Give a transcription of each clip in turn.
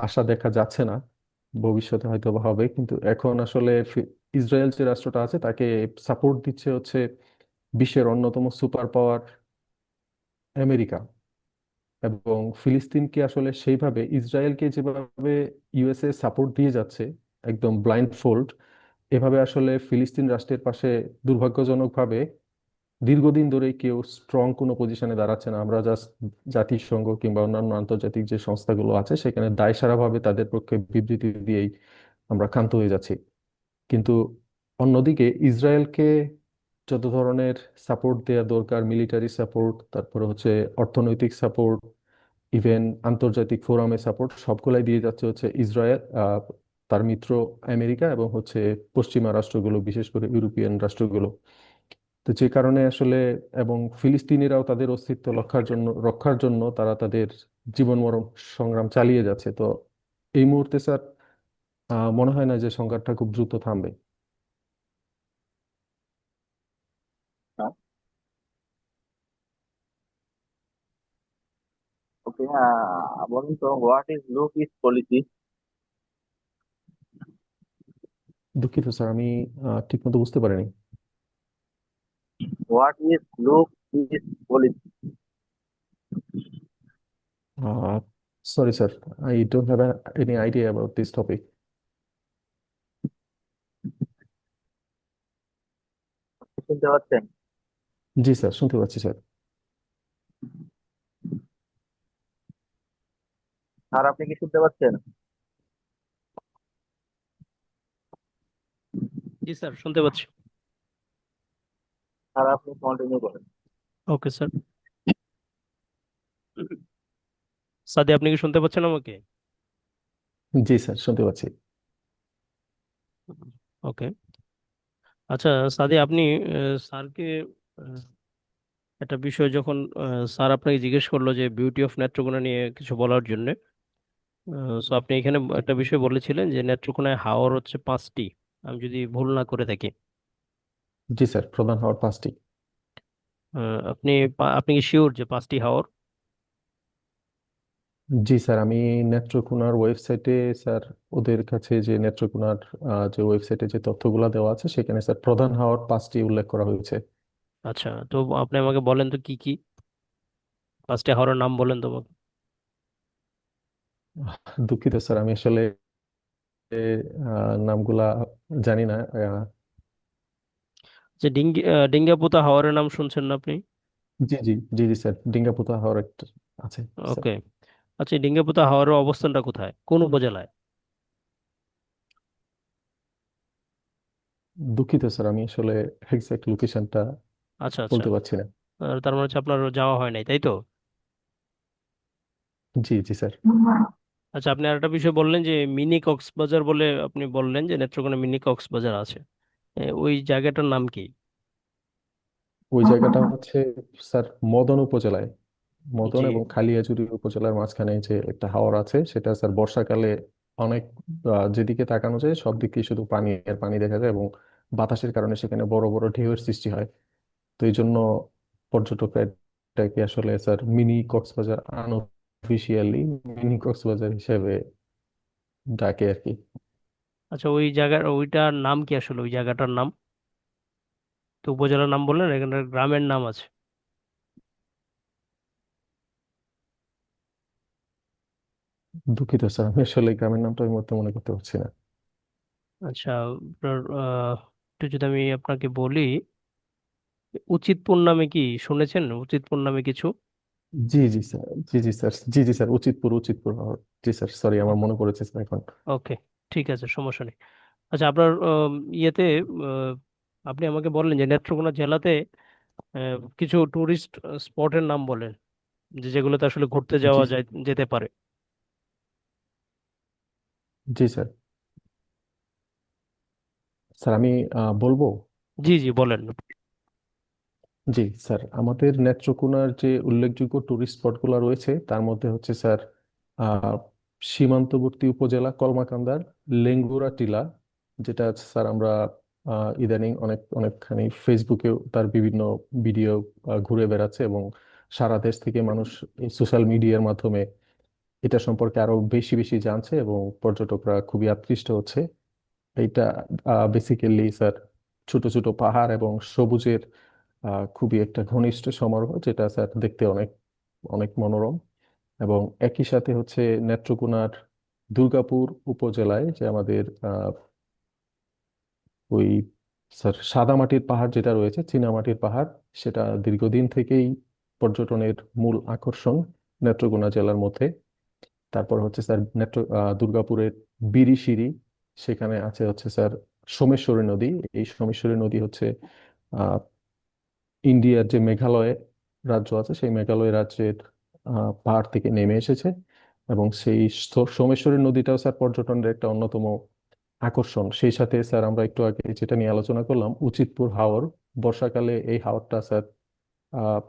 আশা দেখা যাচ্ছে না। ভবিষ্যতে হয়তো বা হবে, কিন্তু এখন আসলে ইসরায়েল যে রাষ্ট্রটা আছে তাকে সাপোর্ট দিচ্ছে হচ্ছে বিশ্বের অন্যতম সুপার পাওয়ার আমেরিকা। এবং ফিলিস্তিনকে আসলে সেইভাবে ইসরায়েলকে যেভাবে ইউএসএ সাপোর্ট দিয়ে যাচ্ছে একদম ব্লাইন্ড ফোল্ড, এভাবে আসলে ফিলিস্তিন রাষ্ট্রের পাশে দুর্ভাগ্যজনকভাবে দীর্ঘদিন ধরে কেউ স্ট্রং কোনো পজিশনে দাঁড়াচ্ছে না। আমরা জাস্ট জাতিসংঘ কিংবা অন্যান্য আন্তর্জাতিক যে সংস্থাগুলো আছে সেখানে দায়সারাভাবে তাদের পক্ষে বিবৃতি দিয়েই আমরা ক্ষান্ত হয়ে যাচ্ছি। কিন্তু অন্যদিকে ইসরায়েলকে যত ধরনের সাপোর্ট দেওয়া দরকার, মিলিটারি সাপোর্ট, তারপরে হচ্ছে অর্থনৈতিক সাপোর্ট, ইভেন আন্তর্জাতিক ফোরামে সাপোর্ট, সবগুলাই দিয়ে যাচ্ছে হচ্ছে ইসরায়েল, তার মিত্র আমেরিকা এবং হচ্ছে পশ্চিমা রাষ্ট্রগুলো, বিশেষ করে ইউরোপিয়ান রাষ্ট্রগুলো। তো যে কারণে আসলে এবং ফিলিস্তিনিরাও তাদের অস্তিত্ব রক্ষার জন্য তারা তাদের জীবন মরণ সংগ্রাম চালিয়ে যাচ্ছে। তো এই মুহূর্তে স্যার মনে হয় না যে সংঘাতটা খুব দ্রুত থামবে। ওকে, বলুন তো, what is look is policy? দুঃখিত স্যার, আমি ঠিকমতো বুঝতে পারিনি। What is look is policy? Sorry sir, I don't have any idea about this topic. শুনতে পাচ্ছেন? জি স্যার, শুনতে পাচ্ছি স্যার। স্যার, আপনি কি শুনতে পাচ্ছেন? জি স্যার, শুনতে পাচ্ছি। স্যার, আপনি কন্টিনিউ করেন। Okay sir. সাদি, আপনি কি শুনতে পাচ্ছেন আমাকে? জি স্যার, শুনতে পাচ্ছি। ওকে। আচ্ছা সাদি, আপনি স্যারকে আহ, একটা বিষয় যখন স্যার আপনাকে জিজ্ঞেস করলো যে বিউটি অফ নেত্রকোনা নিয়ে কিছু বলার জন্য, সো আপনি এখানে একটা বিষয় বলেছিলেন যে নেত্রকোনায় হাওর হচ্ছে 5টি, আমি যদি ভুল না করে থাকি। জি স্যার, প্রধান হওয়ার 5টি। আপনি কি শিওর যে 5টি হাওর? জি স্যার, আমি নেত্রকোনার ওয়েবসাইটে স্যার, ওদের কাছে যে নেত্রকোনার যে ওয়েবসাইটে যে তথ্যগুলো দেওয়া আছে সেখানে স্যার প্রধান হওয়ার 5টি উল্লেখ করা হয়েছে। আচ্ছা, তো আপনি আমাকে বলেন তো কি কি 5টি হাওরের নাম বলেন তো আমাকে। দুঃখিত স্যার, আমি আসলে নামগুলা জানি না। যে ডিঙ্গাপুতা হাওরের নাম শুনছেন না আপনি? জি জি, জি জি স্যার, ডিঙ্গাপুতা হওয়ার একটা আছে স্যার। ওকে। আচ্ছা, এই ডিঙ্গাপুতা হাওরের অবস্থানটা কোথায়, কোন উপজেলায়? দুঃখিত স্যার, আমি আসলে এক্সাক্ট লোকেশনটা আচ্ছা আচ্ছা। বলতে পারছি না। তার মানে হচ্ছে আপনার যাওয়া হয় নাই, তাই তো? জি জি স্যার। আচ্ছা, আপনি আরেকটা বিষয় বললেন যে মিনি কক্সবাজার বলে, আপনি বললেন যে নেত্রকোনা মিনি কক্সবাজার আছে। ওই জায়গাটার নাম কি? ওই জায়গাটা হচ্ছে স্যার মদন উপজেলায়, মদন জি। এবং খালিয়াজুড়ি উপজেলার মাঝখানে যে একটা হাওর আছে সেটা স্যার বর্ষাকালে অনেক যেদিকে তাকানো যায় সব দিকে শুধু পানি আর পানি দেখা যায়, এবং বাতাসের কারণে সেখানে বড় বড় ঢেউয়ের সৃষ্টি হয়। তো এই জন্য পর্যটকরা এটাকে আসলে sir mini Cox's Bazar, unofficially mini Cox's Bazar হিসেবে ডাকে আর কি। আচ্ছা, ওই জায়গার ওইটার নাম কি আসলে, ওই জায়গাটার নাম? তো উপজেলার নাম বললেন, এখানে গ্রামের নাম আছে। দুঃখিত স্যার, আমি আসলে গ্রামের নামটা এই মুহূর্তে মনে করতে পারছি না। আচ্ছা, আপনার একটু যদি আমি আপনাকে বলি, উচিতপুর নামে কি শুনেছেন, উচিতপুর নামে কিছু? জি জি স্যার, জি জি স্যার, জি জি স্যার, উচিতপুর, উচিতপুর হাওর। জি স্যার, সরি, আমার মনে পড়েছে স্যার এখন। ওকে, ঠিক আছে, সমস্যা নেই। আচ্ছা, আপনার ইয়েতে আহ, আপনি আমাকে বললেন যে নেত্রকোনা জেলাতে কিছু টুরিস্ট স্পটের নাম বলেন, যে যেগুলোতে আসলে ঘুরতে জি যাওয়া যায়, যেতে পারে। জি স্যার। স্যার আমি বলবো। জি জি, বলেন। জি স্যার, আমাদের নেত্রকোনার যে উল্লেখযোগ্য টুরিস্ট স্পটগুলো রয়েছে তার মধ্যে হচ্ছে স্যার আহ, সীমান্তবর্তী উপজেলা কলমাকান্দার লেঙ্গুরা টিলা, যেটা আছে স্যার আমরা ইদানিং অনেকখানি ফেসবুকেও তার বিভিন্ন ভিডিও ঘুরে বেড়াচ্ছে, এবং সারা দেশ থেকে মানুষ এই সোশ্যাল মিডিয়ার মাধ্যমে এটা সম্পর্কে আরো বেশি বেশি জানছে এবং পর্যটকরা খুবই আকৃষ্ট হচ্ছে। এইটা বেসিক্যালি স্যার ছোট ছোট পাহাড় এবং সবুজের খুবই একটা ঘনিষ্ঠ সমারোহ, যেটা স্যার দেখতে অনেক অনেক মনোরম। এবং একই সাথে হচ্ছে নেত্রকোনার দুর্গাপুর উপজেলায় যে আমাদের ওই স্যার সাদামাটির পাহাড় যেটা রয়েছে, চীনামাটির পাহাড়, সেটা দীর্ঘদিন থেকেই পর্যটনের মূল আকর্ষণ নেত্রকোনা জেলার মধ্যে। তারপর হচ্ছে স্যার দুর্গাপুরের বিরিশিরি, সেখানে আছে হচ্ছে স্যার সোমেশ্বরী নদী। এই সোমেশ্বরী নদী হচ্ছে আহ ইন্ডিয়ার যে মেঘালয় রাজ্য আছে, সেই মেঘালয় রাজ্যের পাহাড় থেকে নেমে এসেছে। এবং সেই সোমেশ্বরী নদীটাও স্যার পর্যটনের একটা অন্যতম আকর্ষণ। সেই সাথে স্যার আমরা একটু আগে যেটা নিয়ে আলোচনা করলাম, উচিতপুর হাওর, বর্ষাকালে এই হাওরটা স্যার আহ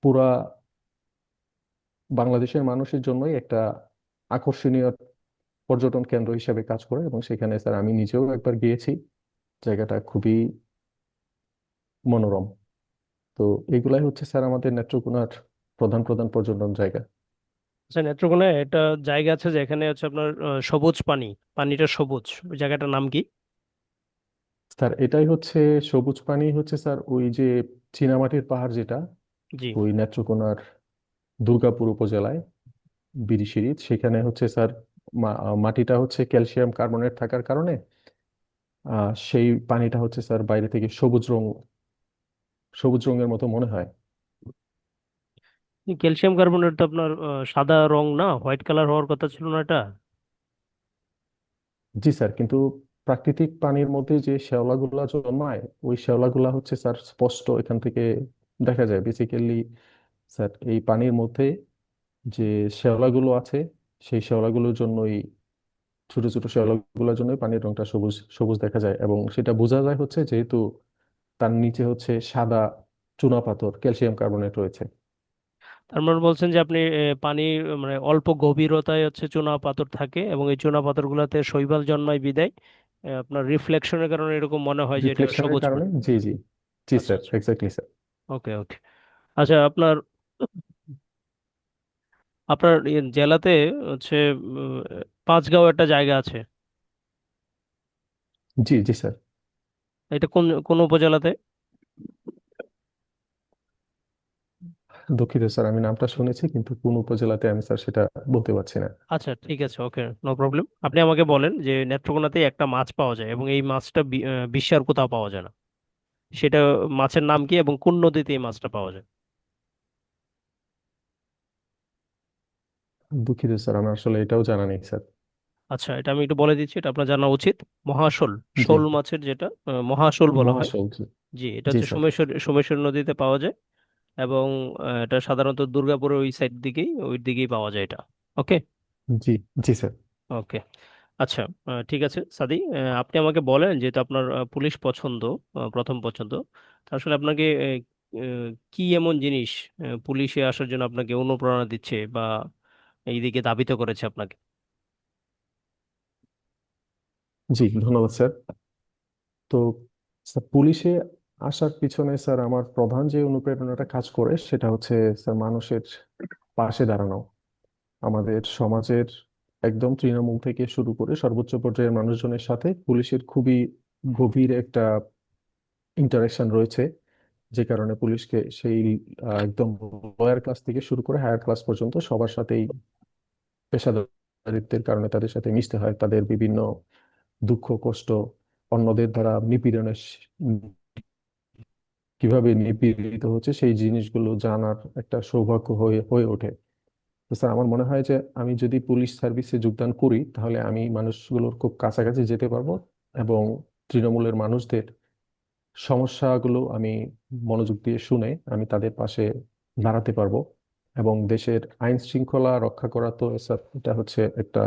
পুরা বাংলাদেশের মানুষের জন্যই একটা আকর্ষণীয় পর্যটন কেন্দ্র হিসেবে কাজ করে। এবং সেখানে স্যার আমি নিজেও একবার গিয়েছি, জায়গাটা খুবই মনোরম। তো এগুলাই হচ্ছে স্যার আমাদের নেত্রকোনার প্রধান প্রধান পর্যটন জায়গা। আচ্ছা, নেত্রকোনায় একটা জায়গা আছে যেখানে হচ্ছে আপনার সবুজ পানি, পানিটা সবুজ, ওই জায়গাটার নাম কি? স্যার এটাই হচ্ছে সবুজ পানি, হচ্ছে স্যার ওই যে চীনামাটির পাহাড় যেটা জি। ওই নেত্রকোনার দুর্গাপুর উপজেলায় বিরিশিরি, সেখানে হচ্ছে স্যার মাটিটা হচ্ছে ক্যালসিয়াম কার্বনেট থাকার কারণে সেই পানিটা হচ্ছে স্যার বাইরে থেকে সবুজ রঙের মতো মনে হয়। ক্যালসিয়াম কার্বনেট তো আপনার সাদা রং না, হোয়াইট কালার হওয়ার কথা ছিল না এটা? জি স্যার, কিন্তু প্রাকৃতিক পানির মধ্যে যে শ্যাওলাগুলা জন্মায়, ওই শ্যাওলাগুলা হচ্ছে স্যার স্পষ্ট এখান থেকে দেখা যায়। বেসিক্যালি স্যার এই পানির মধ্যে যে শ্যাওলাগুলো আছে, সেই শ্যাওলাগুলোর জন্যই, ছোট ছোট শ্যাওলাগুলোর জন্যই পানির রংটা সবুজ সবুজ দেখা যায়। এবং সেটা বোঝা যায় হচ্ছে যেহেতু তার নিচে হচ্ছে সাদা চুনাপাথর ক্যালসিয়াম কার্বনেট রয়েছে। তার মানে বলছেন যে আপনি পানি মানে অল্প গভীরতায় হচ্ছে চুনা পাথর থাকে, এবং এই চুনা পাথর গুলাতে শৈবাল জন্মায় বিদায় আপনার রিফ্লেকশনের কারণে এরকম মনে হয় যে এটা রিফ্লেকশনের সবুজ কারণে, পানি। জি জি, জি আচ্ছা স্যার, আচ্ছা। Exactly sir. Okay okay. আচ্ছা, আপনার আপনার জেলাতে হচ্ছে উম, পাঁচগাঁও একটা জায়গা আছে, জি জি স্যার। এটা কোন কোন উপজেলাতে? দুঃখিত স্যার, আমি নামটা শুনেছি কিন্তু কোন উপজেলাতে আমি স্যার সেটা বলতে পারছি না। আচ্ছা ঠিক আছে, ওকে, নো প্রবলেম। আপনি আমাকে বলেন যে নেত্রকোনাতে একটা মাছ পাওয়া যায় এবং এই মাছটা বিশ্বের কোথাও পাওয়া যায় না, সেটা মাছের নাম কি এবং কোন নদীতে এই মাছটা পাওয়া যায়? দুঃখিত স্যার, আমার আসলে এটাও জানা নেই স্যার। আচ্ছা, এটা আমি একটু বলে দিচ্ছি, এটা আপনার জানা উচিত। মহাশোল, জি, শোল মাছের যেটা মহাশোল বলা হয়। মহাশোল, জি। জি, এটা জি হচ্ছে স্যার। সোমেশ্বর নদীতে পাওয়া যায়। এবং এটা সাধারণত দুর্গাপুরের ওই সাইড দিকেই, ওই দিকেই পাওয়া যায় এটা। ওকে জি জি স্যার। ওকে। আচ্ছা, ঠিক আছে সাদি, আপনি আমাকে বলেন, যেহেতু আপনার পুলিশ পছন্দ, প্রথম পছন্দ, তা আসলে আপনাকে কি এমন জিনিস পুলিশে আসার জন্য আপনাকে অনুপ্রেরণা দিচ্ছে বা এইদিকে ধাবিত করেছে আপনাকে? জি, ধন্যবাদ স্যার। তো স্যার পুলিশে আসার পিছনে স্যার আমার প্রধান যে অনুপ্রেরণাটা কাজ করে সেটা হচ্ছে স্যার মানুষের পাশে দাঁড়ানো। আমাদের সমাজের একদম তৃণমূল থেকে শুরু করে সর্বোচ্চ পর্যায়ের মানুষজনের সাথে পুলিশের খুবই গভীর একটা ইন্টারাকশন রয়েছে, যে কারণে পুলিশকে সেই একদম লোয়ার ক্লাস থেকে শুরু করে হায়ার ক্লাস পর্যন্ত সবার সাথেই পেশাদারিত্বের কারণে তাদের সাথে মিশতে হয়। তাদের বিভিন্ন দুঃখ কষ্ট, অন্যদের দ্বারা নিপীড়নের কিভাবে নিপীড়িত হচ্ছে সেই জিনিসগুলো জানার একটা সৌভাগ্য হয়ে হয়ে ওঠে। তো স্যার আমার মনে হয় যে আমি যদি পুলিশ সার্ভিসে যোগদান করি তাহলে আমি মানুষগুলোর খুব কাছাকাছি যেতে পারবো এবং তৃণমূলের মানুষদের সমস্যাগুলো আমি মনোযোগ দিয়ে শুনে আমি তাদের পাশে দাঁড়াতে পারবো। এবং দেশের আইন শৃঙ্খলা রক্ষা করা তো স্যার এটা হচ্ছে একটা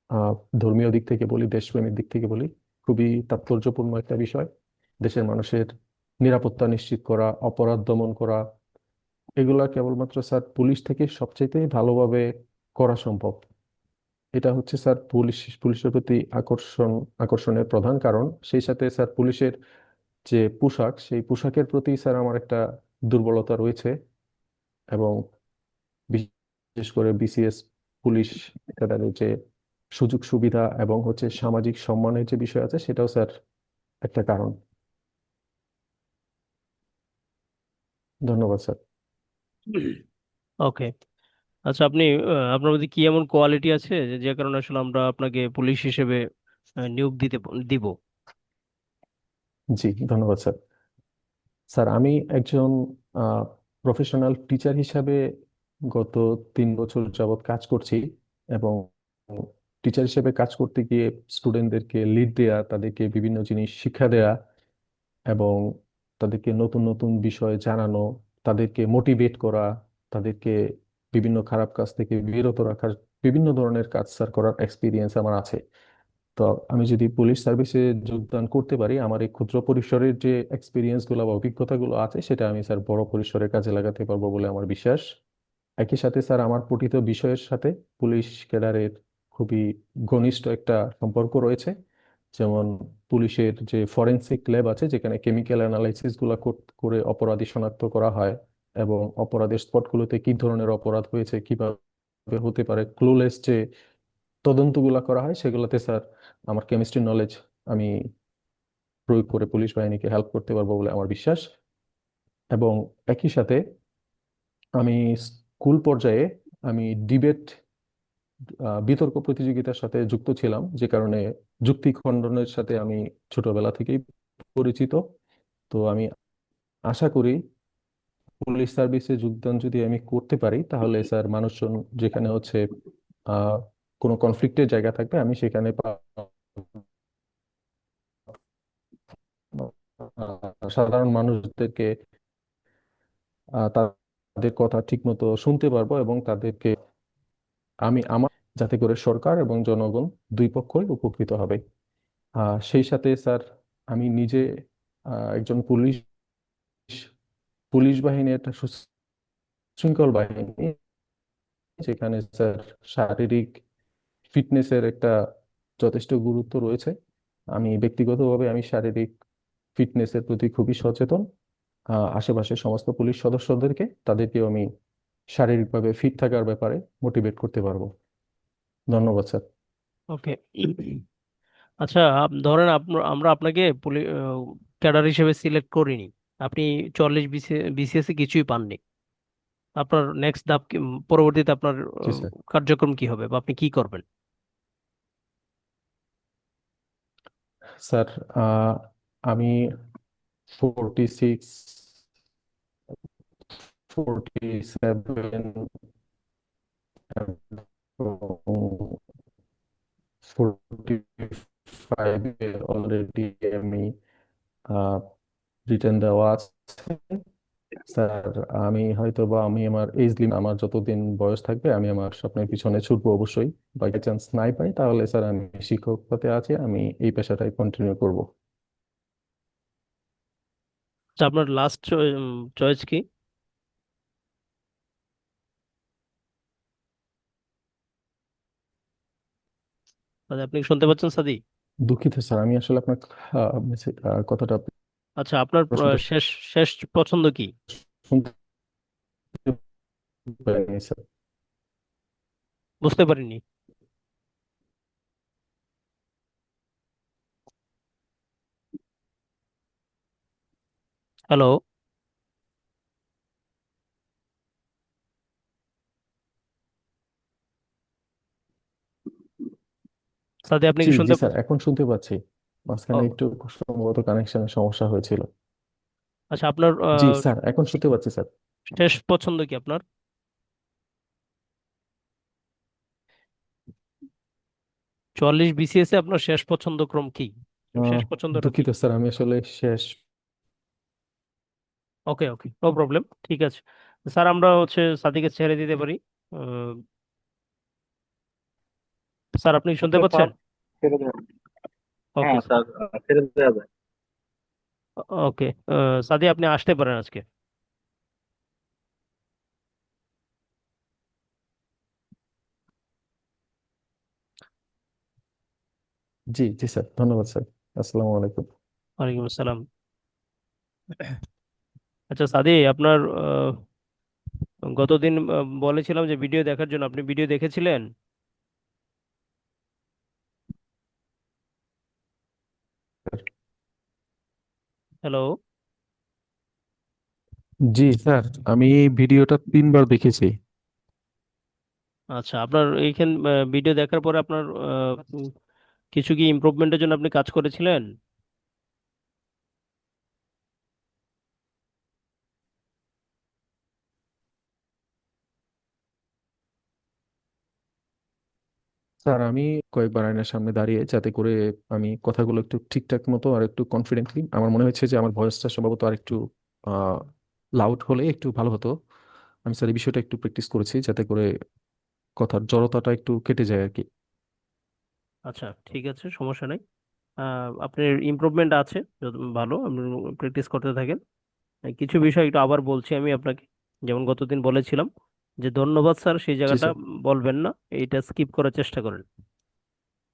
আহ, ধর্মীয় দিক থেকে বলি, দেশপ্রেমের দিক থেকে বলি, খুবই তাৎপর্যপূর্ণ একটা বিষয়। দেশের মানুষের নিরাপত্তা নিশ্চিত করা, অপরাধ দমন করা, এগুলা কেবলমাত্র স্যার পুলিশ থেকে সবচেয়ে ভালোভাবে করা সম্ভব। এটা হচ্ছে স্যার পুলিশের প্রতি আকর্ষণের প্রধান কারণ। সেই সাথে স্যার পুলিশের যে পোশাক, সেই পোশাকের প্রতি স্যার আমার একটা দুর্বলতা রয়েছে। এবং বিশেষ করে বিসিএস পুলিশ ক্যাডারের যে সুযোগ সুবিধা এবং হচ্ছে সামাজিক সম্মানের যে বিষয় আছে সেটাও স্যার একটা কারণ। ধন্যবাদ স্যার। ওকে। আচ্ছা, আপনি আপনার মধ্যে কি এমন কোয়ালিটি আছে যে যে কারণে আসলে আমরা আপনাকে পুলিশ হিসেবে নিয়োগ দিব? জি, ধন্যবাদ স্যার। স্যার আমি একজন প্রফেশনাল টিচার হিসাবে গত 3 বছর যাবৎ কাজ করছি, এবং টিচার হিসেবে কাজ করতে গিয়ে স্টুডেন্টদেরকে লিড দেয়া, তাদেরকে বিভিন্ন জিনিস শিক্ষা দেয়া এবং তাদেরকে নতুন নতুন বিষয় জানানো, তাদেরকে মোটিভেট করা, তাদেরকে বিভিন্ন খারাপ কাজ থেকে বিরত রাখার বিভিন্ন ধরনের কাজ স্যার করার এক্সপিরিয়েন্স আমার আছে। তো আমি যদি পুলিশ সার্ভিসে যোগদান করতে পারি, আমার এই ক্ষুদ্র পরিসরের যে এক্সপিরিয়েন্স গুলো বা অভিজ্ঞতাগুলো আছে সেটা আমি স্যার বড় পরিসরে কাজে লাগাতে পারবো বলে আমার বিশ্বাস। একই সাথে স্যার আমার পঠিত বিষয়ের সাথে পুলিশ ক্যাডারের খুবই ঘনিষ্ঠ একটা সম্পর্ক রয়েছে। যেমন পুলিশের যে ফরেনসিক ল্যাব আছে, যেখানে কেমিক্যাল অ্যানালাইসিস গুলা করে অপরাধী শনাক্ত করা হয় এবং অপরাধের স্পটগুলোতে কি ধরনের অপরাধ হয়েছে, কিভাবে হতে পারে, ক্লুলেস যে তদন্তগুলো করা হয়, সেগুলোতে স্যার আমার কেমিস্ট্রি নলেজ আমি প্রয়োগ করে পুলিশ বাহিনীকে হেল্প করতে পারবো বলে আমার বিশ্বাস। এবং একই সাথে আমি স্কুল পর্যায়ে আমি ডিবেট বিতর্ক প্রতিযোগিতার সাথে যুক্ত ছিলাম, যে কারণে যুক্তি খণ্ডনের সাথে আমি ছোটবেলা থেকেই পরিচিত। তো আমি আশা করি পুলিশ সার্ভিসে যোগদান যদি আমি করতে পারি, তাহলে স্যার মানুষজন যেখানে হচ্ছে আহ কোনো কনফ্লিক্টের জায়গা থাকবে, আমি সেখানে সাধারণ মানুষদেরকে তাদের কথা ঠিকমতো শুনতে পারবো এবং তাদেরকে আমার যাতে করে সরকার এবং জনগণ দুই পক্ষই উপকৃত হবে। সেই সাথে স্যার আমি নিজে একজন পুলিশ পুলিশ বাহিনী একটা সুশৃঙ্খল বাহিনী, যেখানে স্যার শারীরিক ফিটনেসের একটা যথেষ্ট গুরুত্ব রয়েছে। আমি ব্যক্তিগতভাবে আমি শারীরিক ফিটনেসের প্রতি খুবই সচেতন। আশেপাশের সমস্ত পুলিশ সদস্যদেরকে তাদেরকেও আমি শারীরিকভাবে ফিট থাকার ব্যাপারে মোটিভেট করতে পারবো। ধন্যবাদ স্যার। ওকে। আচ্ছা, ধরেন আমরা আপনাকে ক্যাডার হিসেবে সিলেক্ট করিনি, আপনি 40 বিসিএস এ কিছুই পাননি। আপনার নেক্সট ধাপ পরবর্তীতে আপনার জি স্যার। কার্যক্রম কি হবে বা আপনি কি করবেন? স্যার আমি 46, 47 এবং 45-এ অলরেডি আমি রিটার্ন দেওয়া আছে স্যার। আমি হয়তো বা আমি আমার এজ লিমিট, আমার যতদিন বয়স থাকবে আমি আমার স্বপ্নের পিছনে ছুটবো অবশ্যই। বাই চান্স নাই পাই, তাহলে স্যার আমি শিক্ষক হতে আছি, আমি এই পেশাটাই কন্টিনিউ করব। আচ্ছা, আপনার লাস্ট চয়েস কি? মানে আপনি শুনতে পাচ্ছেন সাদি? দুঃখিত স্যার, আমি আসলে আপনার কথাটা আচ্ছা, আপনার শুনতে শেষ শেষ পছন্দ কি? শুনতে পারিনি স্যার। বুঝতে পারিনি। হ্যালো সাদি, আপনি জি কি জি শুনতে স্যার, এখন শুনতে পাচ্ছি। মাঝখানে ও, একটু সম্ভবত কানেকশনের সমস্যা হয়েছিল। আচ্ছা, আপনার জি স্যার, এখন শুনতে পাচ্ছি স্যার। শেষ পছন্দ কি আপনার? 44 বিসিএস এ আপনার শেষ পছন্দ ক্রম কি? আহ, শেষ পছন্দটা কি? দুঃখিত স্যার, আমি আসলে শেষ। ওকে, ওকে, নো প্রবলেম, ঠিক আছে। স্যার, আমরা হচ্ছে সাদিকে ছেড়ে দিতে পারি। আহ, স্যার, আপনি শুনতে ওকে পাচ্ছেন? স্যার, ছেড়ে দেবেন। ওকে হ্যাঁ স্যার। স্যার, ছেড়ে দেওয়া যায়। ওকে, সাদি, আপনি আসতে পারেন আজকে। জি জি স্যার, ধন্যবাদ স্যার। আসসালামু আলাইকুম। ওয়ালাইকুম আসসালাম। আচ্ছা সাদি, আপনার গতদিন বলেছিলাম যে ভিডিও দেখার জন্য, আপনি ভিডিও দেখেছিলেন? হ্যালো? জি স্যার, আমি এই ভিডিওটা 3বার দেখেছি। আচ্ছা, আপনার এইখান ভিডিও দেখার পরে আপনার কিছু কি ইমপ্রুভমেন্টের জন্য আপনি কাজ করেছিলেন? স্যার, আমি কয়েকবার আয়নার সামনে দাঁড়িয়ে যাতে করে আমি কথাগুলো একটু ঠিকঠাক মতো আর একটু কনফিডেন্টলি, আমার মনে হয়েছে যে আমার ভয়েসটা সম্ভবত আর একটু লাউড হলে একটু ভালো হতো। আমি স্যার এই বিষয়টা একটু প্র্যাকটিস করেছি যাতে করে কথার জড়তাটা একটু কেটে যায় আর কি। আচ্ছা, ঠিক আছে, সমস্যা নেই। আপনার ইমপ্রুভমেন্ট আছে, ভালো, আপনি প্র্যাকটিস করতে থাকেন। কিছু বিষয় একটু আবার বলছি আমি আপনাকে। যেমন গতদিন বলেছিলাম যে ধন্যবাদ স্যার, সেই জি জায়গাটা স্যার। বলবেন না, এইটা স্কিপ করার চেষ্টা করেন।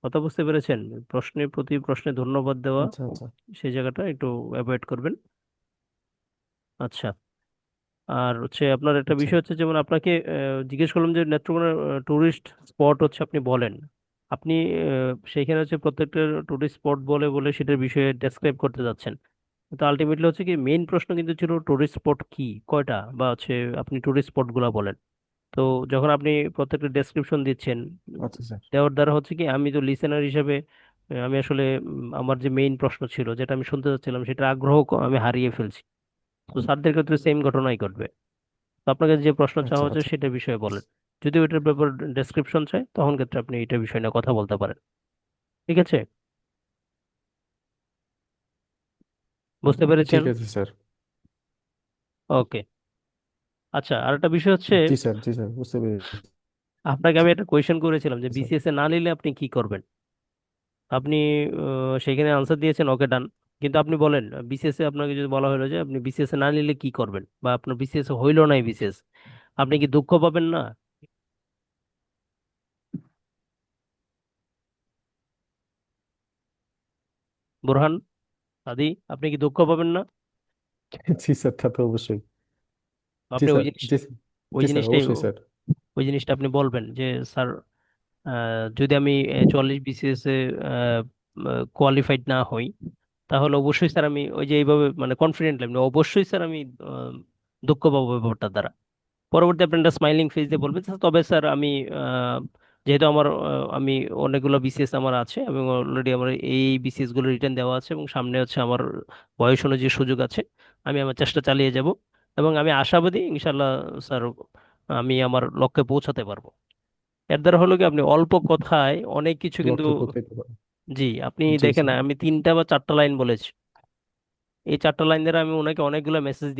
কথা বুঝতে পেরেছেন? প্রশ্নের প্রতি প্রশ্নে ধন্যবাদ দেওয়া, আচ্ছা আচ্ছা। সেই জায়গাটা একটু অ্যাভয়েড করবেন। আচ্ছা। আর হচ্ছে আপনার একটা আচ্ছা বিষয় হচ্ছে, যেমন আপনাকে জিজ্ঞেস করলাম যে নেত্রকোনার টুরিস্ট স্পট হচ্ছে আপনি বলেন। আপনি সেইখানে হচ্ছে প্রত্যেকটা টুরিস্ট স্পট বলে বলে সেটার বিষয়ে ডেসক্রাইব করতে যাচ্ছেন। তো আলটিমেটলি হচ্ছে কি, মেইন প্রশ্ন কিন্তু ছিল টুরিস্ট স্পট কি কয়টা, বা হচ্ছে আপনি টুরিস্ট স্পট গুলা বলেন। তো যখন আপনি প্রত্যেকটা ডেসক্রিপশন দিচ্ছেন, আচ্ছা স্যার। দেওয়ার দ্বারা হচ্ছে কি, আমি তো লিসেনার হিসেবে আমি আসলে আমার যে মেইন প্রশ্ন ছিল যেটা আমি শুনতে চাচ্ছিলাম, সেটা আগ্রহ আমি হারিয়ে ফেলছি। তো স্যারদের ক্ষেত্রে সেম ঘটনাই ঘটবে। তো আপনাকে যে প্রশ্ন চাওয়া আচ্ছা হচ্ছে আচ্ছা। সেটা বিষয়ে বলেন। যদি ওইটার ব্যাপার ডেসক্রিপশন চাই, তখন ক্ষেত্রে আপনি এটা বিষয় নিয়ে কথা বলতে পারেন। ঠিক আছে? বুঝতে পেরেছেন? ঠিক আছে স্যার। ওকে। আচ্ছা, আর একটা বিষয় হচ্ছে, জি স্যার, জি স্যার, বুঝতে পেরেছি আপনাকে আমি একটা কোয়েশ্চেন করেছিলাম যে স্যার। বিসিএস এ না নিলে আপনি কি করবেন। আপনি সেখানে আনসার দিয়েছেন ওকে ডান। কিন্তু আপনি বলেন, বিসিএস এ আপনাকে যদি বলা হলো যে আপনি বিসিএস এ না নিলে কি করবেন, বা আপনার বিসিএস এ হইলো নাই বিসিএস, আপনি কি দুঃখ পাবেন না? বোরহান, আদি, আপনি কি দুঃখ পাবেন না? জি স্যার, তা তো অবশ্যই। জি আপনি ওই স্যার। জিনিস জি স্যার। ওই জি স্যার, জিনিসটাই অবশ্যই স্যার। ওই জিনিসটা আপনি বলবেন যে স্যার, যদি আমি 44 বিসিএস এ কোয়ালিফাইড না হই, তাহলে অবশ্যই স্যার আমি ওই যে এইভাবে মানে কনফিডেন্টলি আপনি, অবশ্যই স্যার আমি দুঃখ পাবো ব্যাপারটার দ্বারা। পরবর্তী আপনি একটা স্মাইলিং ফেস দিয়ে বলবেন, "স্যার, তবে স্যার আমি যেহেতু আমার আমি অনেকগুলো বিসিএস আমার আছে এবং অলরেডি আমার এই বিসিএস গুলো রিটার্ন দেওয়া আছে, এবং সামনে হচ্ছে আমার বয়স অনুযায়ী সুযোগ আছে, আমি আমার চেষ্টা চালিয়ে যাব, এবং আমি আশাবাদী ইনশাল্লাহ স্যার আমি আমার লক্ষ্যে পৌঁছাতে পারবো।" এর দ্বারা হলো কি, আপনি অল্প কথায় অনেক কিছু কিন্তু। লক্ষ্যে পৌঁছাইতে পারেন। জি, আপনি জি দেখেন স্যার। আমি 3টা বা 4টা লাইন বলেছি। এই 4টা লাইন দ্বারা আমি ওনাকে অনেকগুলো মেসেজ